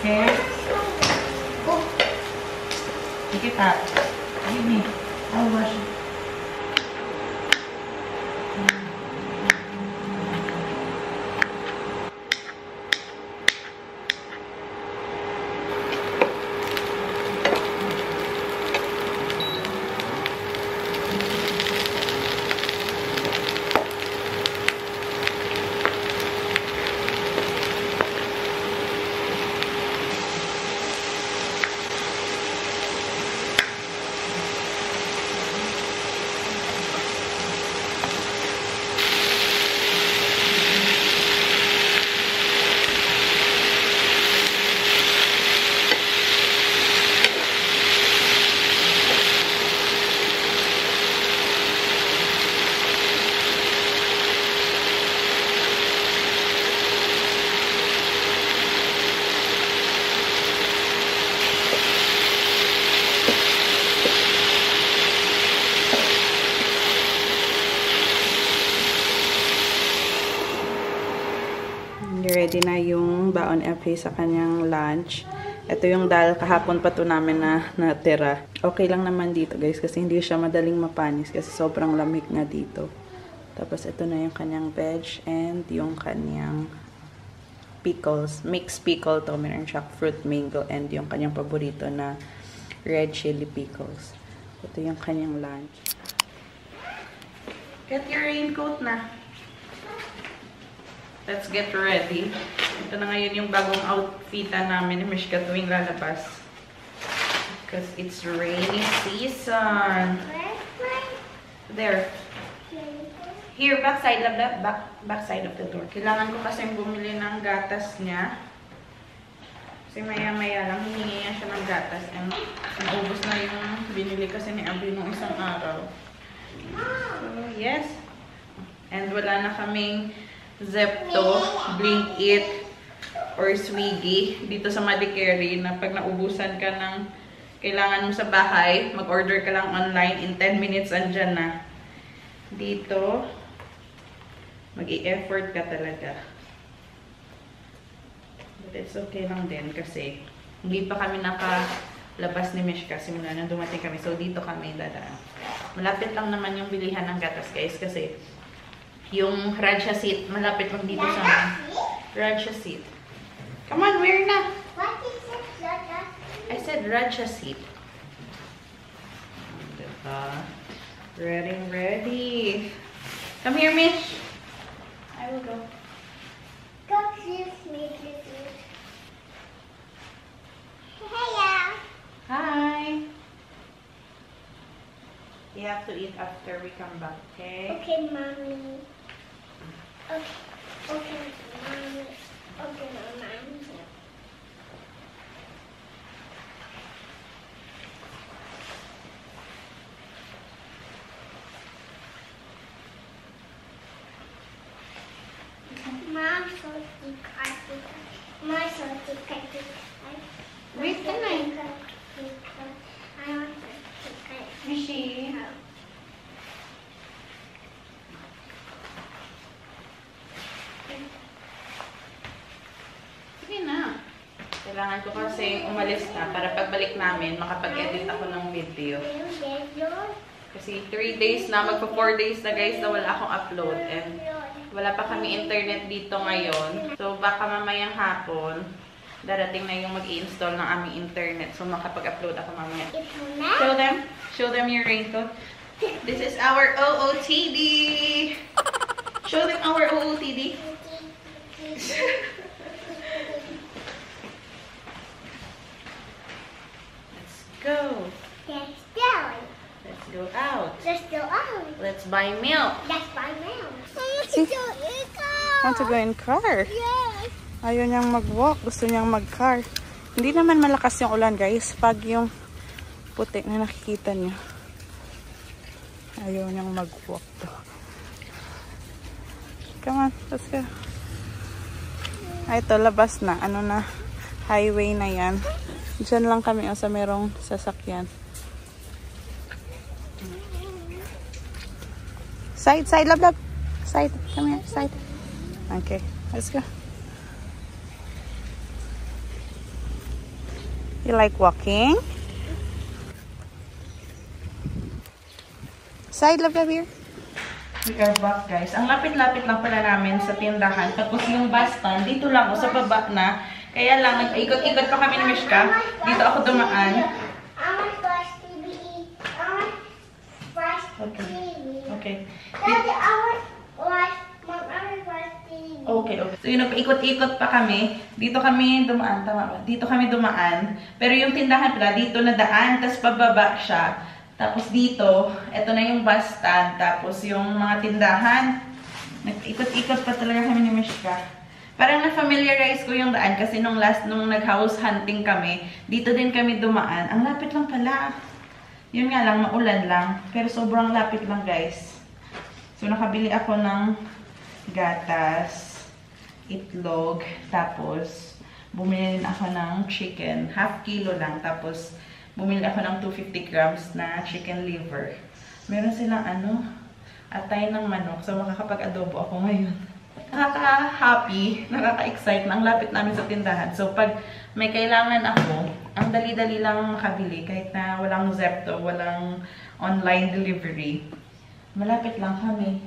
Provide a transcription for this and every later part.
Okay? Pick it up. Give me. I'll wash it. Ready na yung baon FA sa kanyang lunch. Ito yung dal, kahapon pa to namin na natira. Okay lang naman dito guys kasi hindi siya madaling mapanis kasi sobrang lamig nga dito. Tapos ito na yung kanyang veg and yung kanyang pickles. Mixed pickle to. Meron siya fruit mango and yung kanyang paborito na red chili pickles. Ito yung kanyang lunch. Get your raincoat na. Let's get ready. Ito na ngayon yung bagong outfitan namin ni Mishka tuwing lalabas. Because it's rainy season. There. Here, backside of the backside of the door. Kailangan ko kasi bumili ng gatas niya. Kasi maya-maya lang hihingi niya siya ng gatas. And naubos na yung binili kasi ni Abby nung isang araw. So, yes. And wala na kaming Zepto, Blinkit, or Swiggy dito sa Madikeri na pag naubusan ka ng kailangan mo sa bahay, mag-order ka lang online, in 10 minutes andyan na. Dito, mag-i-effort ka talaga. But it's okay lang din kasi hindi pa kami nakalabas ni Mishka simula nang dumating kami. So, dito kami dadaan. Malapit lang naman yung bilihan ng gatas guys kasi yung Raja seat, malapit lang dito sa amin. Raja seat. Come on, where na? What is it, Raja? I said Raja seat. Ready, ready. Come here, Mish. I will go. Go, please, make it eat. Hey, Hi. You have to eat after we come back, okay? Okay, Mommy. Okay, okay, Mommy. Okay, Mommy. Mom, salty cutty. My salty cutty. Wait, can I? I want salty cutty. Mishi. Sige na. Kailangan ko kasi umalis na para pagbalik namin, makapag-edit ako ng video. Kasi 3 days na, magpa 4 days na guys na wala akong upload. And wala pa kami internet dito ngayon. So baka mamayang hapon, darating na yung mag-i-install ng aming internet. So makapag-upload ako mamaya. Show them your raincoat. This is our OOTD. Show them our OOTD. Let's go. Let's go. Let's go out. Let's go out. Let's buy milk. Let's buy milk. Want to go in car? Yes. Ayaw niyang mag-walk. Gusto niyang mag-car. Hindi naman malakas yung ulan, guys. Pag yung puti na nakikita niyo. Ayaw niyang mag-walk to. Come on, let's go. Ay, ito, labas na. Ano na? Highway na yan. Diyan lang kami sa merong sasakyan. Side, love. Side, come here, side. Okay, let's go. You like walking? Side love here. We are back, guys. Ang lapit-lapit lang pala namin sa tindahan. Tapos yung bus stand, dito lang o sa baba na. Kaya lang, nag-ikot-ikot pa kami ni Mishka. Dito ako dumaan. Okay. Okay. So yun, nag-ikot-ikot pa kami. Dito kami dumaan. Tama ba? Dito kami dumaan. Pero yung tindahan pala, dito na daan. Tapos pababa siya. Tapos dito, eto na yung bus stand. Tapos yung mga tindahan, nag-ikot-ikot pa talaga kami ni Mishka. Parang na-familiarize ko yung daan kasi nung nag-house hunting kami, dito din kami dumaan. Ang lapit lang pala. Yun nga lang, maulan lang. Pero sobrang lapit lang, guys. So, nakabili ako ng gatas, itlog, tapos bumili din ako ng chicken. Half kilo lang. Tapos, bumili ako ng 250 grams na chicken liver. Meron silang atay ng manok. So, makakapag-adobo ako ngayon. Nakaka-happy, nakaka-excite na ang lapit namin sa tindahan. So, pag may kailangan ako, ang dali-dali lang makabili. Kahit na walang Zepto, walang online delivery. Malapit lang kami.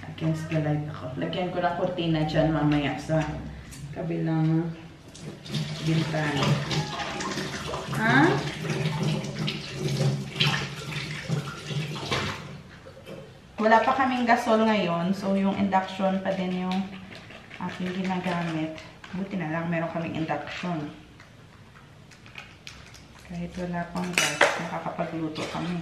Against the light ako. Lagyan ko ng kortina dyan mamaya sa kabilang bintana. Ha? Wala pa kaming gasol ngayon. So, yung induction pa din yung aking ginagamit. Buti na lang meron kaming induction. Kahit wala pang gas, nakakapagluto kami.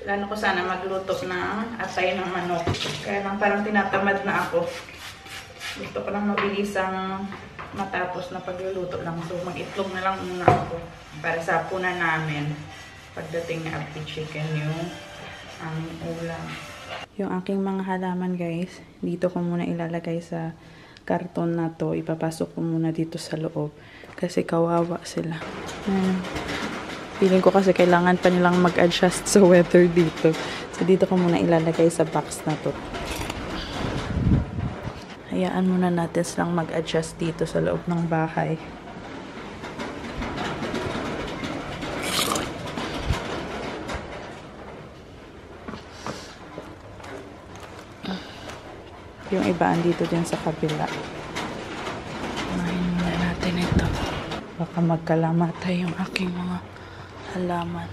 Plano ko sana magluto ng atay ng manok. Kaya lang parang tinatamad na ako. Gusto ko lang mabilisang matapos na pagluluto lang. So mag-itlog na lang muna ako para sa punan namin. Pagdating na abdi chicken yung ulam. Yung aking mga halaman, guys, dito ko muna ilalagay sa karton na to. Ipapasok ko muna dito sa loob. Kasi kawawa sila. Feeling ko kasi kailangan pa nilang mag-adjust sa weather dito. So, dito ko muna ilalagay sa box na to. Hayaan muna natin silang mag-adjust dito sa loob ng bahay. Yung iba andito din sa kabila. Kumain muna natin ito. Baka magkalamatay yung aking mga halaman.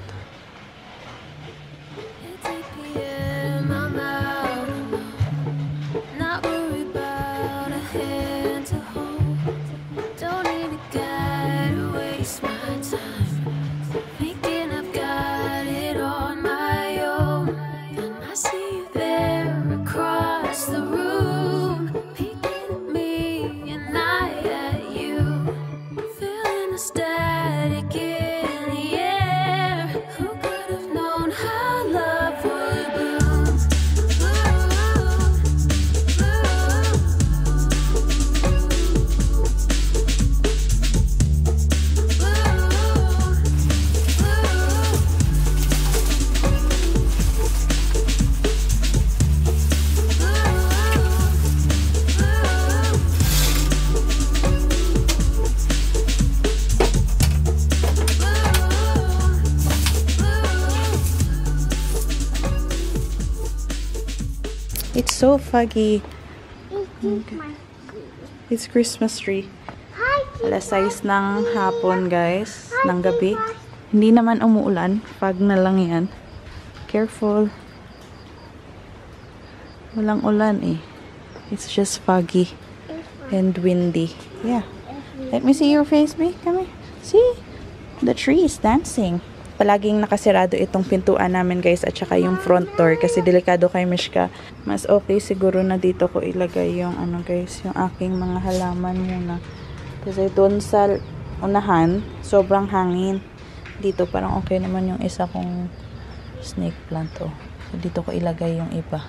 It's so foggy. It's Christmas tree. Alas 6 ng hapon, guys. Ng gabi. Hindi naman umuulan. Fog na lang yan. Careful. Walang ulan eh. It's just foggy and windy. Yeah. Let me see your face, babe. Come here. See? The tree is dancing. Palaging nakasirado itong pintuan namin, guys, at saka yung front door kasi delikado kay Mishka. Mas okay siguro na dito ko ilagay yung ano, guys, yung aking mga halaman muna. Kasi doon sa unahan, sobrang hangin. Dito parang okay naman yung isa kong snake plant. Oh. So, dito ko ilagay yung iba.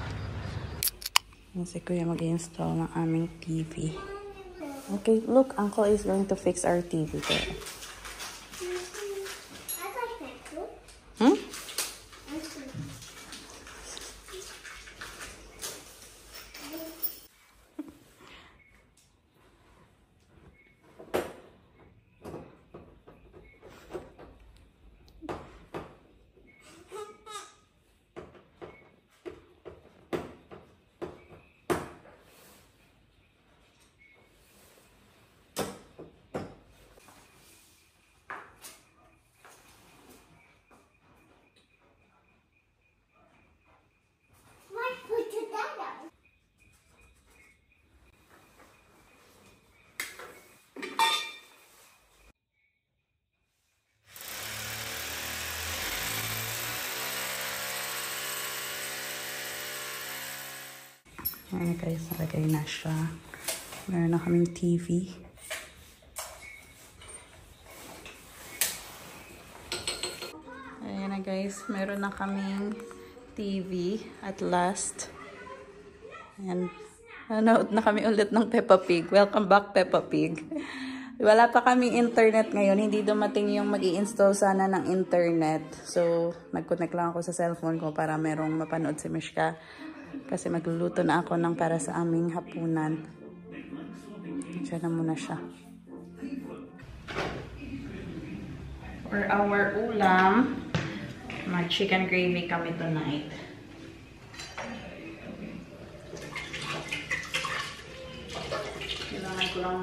Kasi kuya mag-install ng aming TV. Okay, look, Uncle is going to fix our TV there. Hmm? Ayan guys, nalagay na siya. Meron na kaming TV. Ayan na guys, meron na kaming TV at last. Ayan. Nanood na kami ulit ng Peppa Pig. Welcome back, Peppa Pig. Wala pa kaming internet ngayon. Hindi dumating yung mag-i-install sana ng internet. So, nag-connect lang ako sa cellphone ko para merong mapanood si Mishka. Kasi magluluto na ako ng para sa aming hapunan. Diyan na muna siya. For our ulam, mag-chicken gravy kami tonight. Kailangan ko lang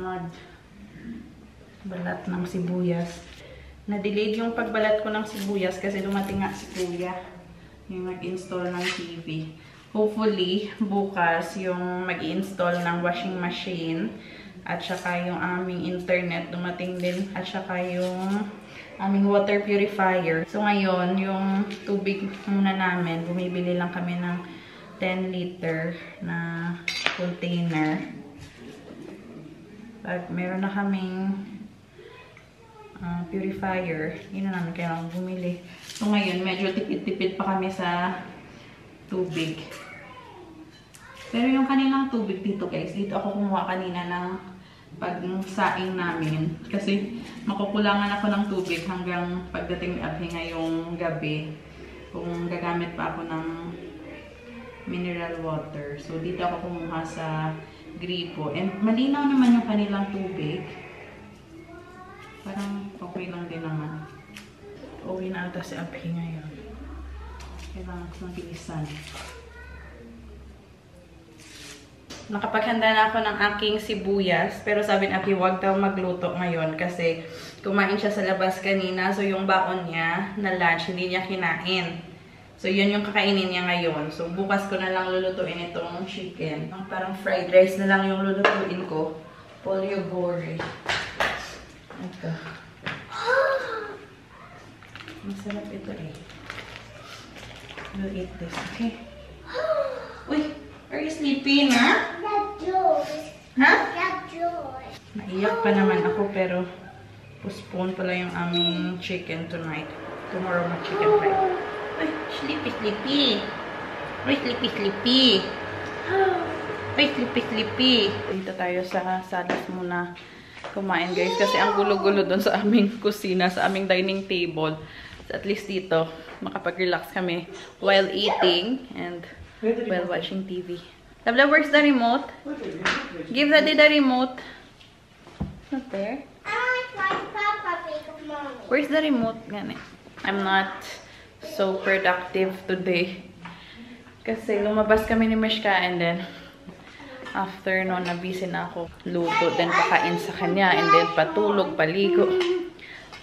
magbalat ng sibuyas. Na-delayed yung pagbalat ko ng sibuyas kasi dumating nga si Kuya yung mag-install ng TV. Hopefully, bukas yung mag-i-install ng washing machine at saka yung aming internet dumating din at saka yung aming water purifier. So ngayon, yung tubig muna namin, bumibili lang kami ng 10 liter na container. At meron na kaming purifier. Yun na namin kailangan bumili. So ngayon, medyo tipid-tipid pa kami sa tubig. Pero yung kanilang tubig dito guys, dito ako kumuha kanina ng pagsaing namin. Kasi makukulangan ako ng tubig hanggang pagdating ni Abhi ngayong gabi. Kung gagamit pa ako ng mineral water. So dito ako kumuha sa gripo. And malinaw naman yung kanilang tubig. Parang okay lang din naman. Uwi na ata si Abhi ngayon. Kailangan ko mag-ilisan. Nakapaghanda na ako ng aking sibuyas. Pero sabi ni Abhi, huwag daw magluto ngayon kasi kumain siya sa labas kanina. So, yung baon niya na lunch, hindi niya kinain. So, yun yung kakainin niya ngayon. So, bukas ko na lang lulutuin itong chicken. Parang fried rice na lang yung lulutuin ko. Poliogore. Ito. Masarap ito eh. We'll eat this, okay? Uy! Are you sleeping, ha? Ha? Naiyak pa naman ako pero postpone pala yung aming chicken tonight. Tomorrow mag-chicken fry. Ay, sleepy, sleepy. Ay, sleepy, sleepy. Ay, sleepy, sleepy. Dito tayo sa salas muna kumain, guys. Kasi ang gulo-gulo doon sa aming kusina, sa aming dining table. So, at least dito, makapag-relax kami while eating and while watching TV. Tabla, where's the remote? Give Daddy the remote. Not there. Where's the remote? Gani. I'm not so productive today. Kasi lumabas kami ni Mishka and then after noon, na-busy na ako. Luto, then pakain sa kanya and then patulog, paligo.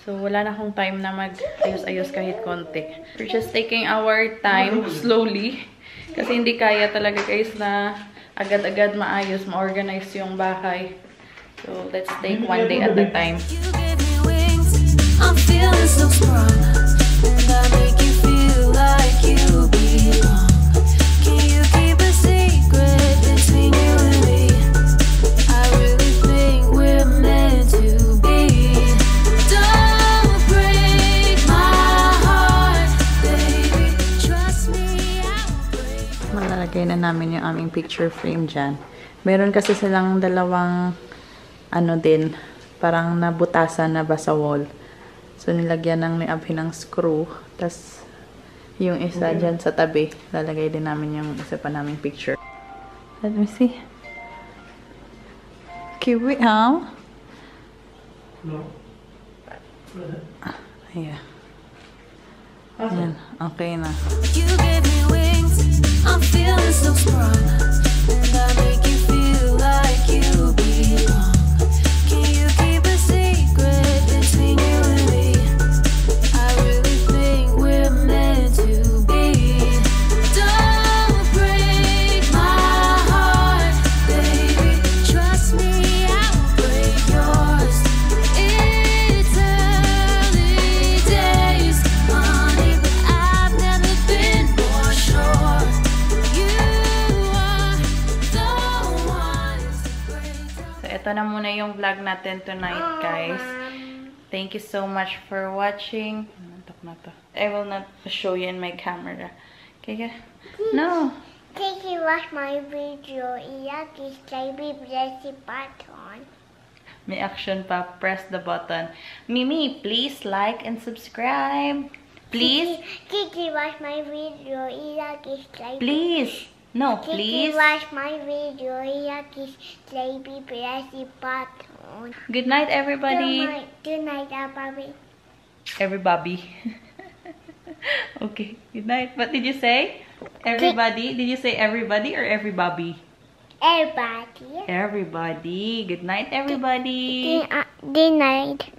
So, wala na akong time na mag-ayos-ayos kahit konti. We're just taking our time slowly. Kasi hindi kaya talaga guys na agad-agad maayos, ma-organize yung bahay. So, let's take one day at a time. You give me wings, I'm feeling so strong, and I make you feel like you belong. Can you keep a secret between you and me? I really think we're meant to be. Don't break my heart, baby. Trust me, I won't break. Malalagay na namin yung aming picture frame dyan. Meron kasi silang dalawang ano din, parang nabutasan na ba sa wall. So, nilagyan ng ni Abhi ng screw. Tapos, yung isa dyan sa tabi, lalagay din namin yung isa pa naming picture. Let me see. Kiwi, huh? No. Ayan. Ayan. Okay na. You give me wings, I'm feeling so strong, and I make you feel like you belong. Can you keep a secret between you and me? I really think we're meant to be. Don't break my heart, baby. Trust me, I won't break yours. It's early days, honey, but I've never been more sure. You are the one to break down. So, ito na muna yung vlog natin tonight, guys. Thank you so much for watching. Nantok na to. I will not show you in my camera. Okay? No. Thank you watch my video. Subscribe, press the button. May action pa. Press the button. Mimi, please like and subscribe. Please. Did you watch my video? Subscribe. Please. No, Did please. you watch my video? Subscribe, press the button. Good night, everybody. Good night, Bobby. Everybody. Okay. Good night. What did you say? Everybody? Did you say everybody or everybody? Everybody. Everybody. Good night, everybody. Good night.